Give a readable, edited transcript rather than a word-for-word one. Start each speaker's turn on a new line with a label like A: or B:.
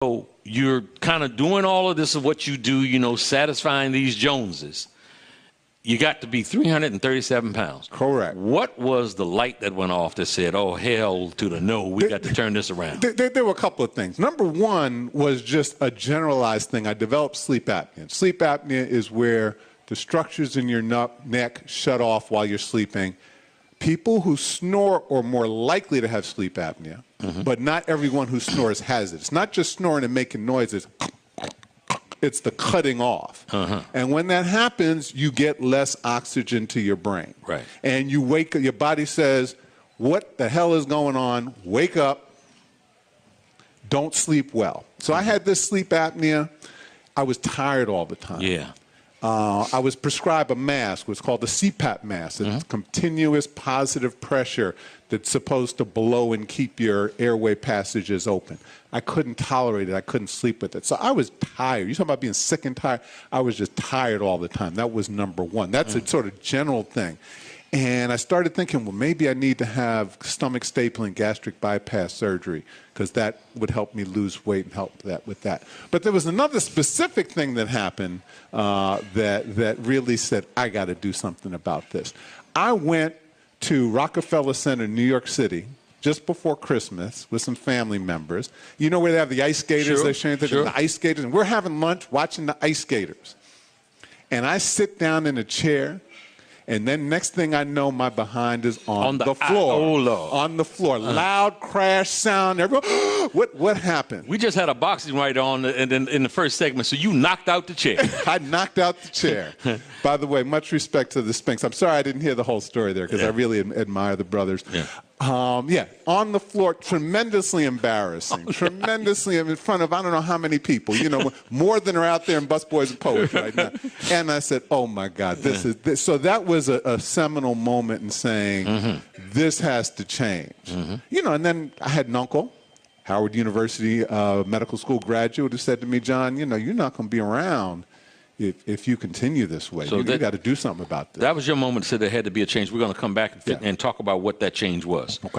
A: So you're kind of doing all of this of what you do, you know, satisfying these Joneses. You got to be 337 pounds.
B: Correct.
A: What was the light that went off that said, oh, hell to the no, we got to turn this around?
B: There were a couple of things. Number one was just a generalized thing. I developed sleep apnea. Sleep apnea is where the structures in your neck shut off while you're sleeping. People who snore are more likely to have sleep apnea, but not everyone who snores has it. It's not just snoring and making noises. It's the cutting off. And when that happens, you get less oxygen to your brain.
A: Right.
B: And you wake up, your body says, what the hell is going on? Wake up. Don't sleep well. So I had this sleep apnea. I was tired all the time.
A: Yeah.
B: I was prescribed a mask. It's called the CPAP mask. It's continuous positive pressure that's supposed to blow and keep your airway passages open. I couldn't tolerate it. I couldn't sleep with it. So I was tired. You talking about being sick and tired? I was just tired all the time. That was number one. That's a sort of general thing. And I started thinking, well, maybe I need to have stomach stapling, gastric bypass surgery, because that would help me lose weight and help that with that. But there was another specific thing that happened that really said, I got to do something about this. I went to Rockefeller Center in New York City just before Christmas with some family members. You know where they have the ice skaters?
A: Sure,
B: the ice skaters. And we're having lunch watching the ice skaters. And I sit down in a chair. And then next thing I know, my behind is on the floor.
A: Oh, Lord.
B: On the floor. Loud crash sound. Everyone, what happened?
A: We just had a boxing right on in the first segment, so you knocked out the chair.
B: I knocked out the chair. By the way, much respect to the Spinks. I'm sorry I didn't hear the whole story there because I really admire the brothers. On the floor, tremendously embarrassing. Tremendously in front of I don't know how many people, you know, more than are out there in Busboys and Poets right now. And I said, oh, my God, this is this. So that was a seminal moment in saying this has to change. You know, and then I had an uncle, Howard University medical school graduate, who said to me, John, you know, you're not going to be around if you continue this way. So you got to do something about this.
A: That was your moment that said there had to be a change. We're going to come back and talk about what that change was.
B: Okay.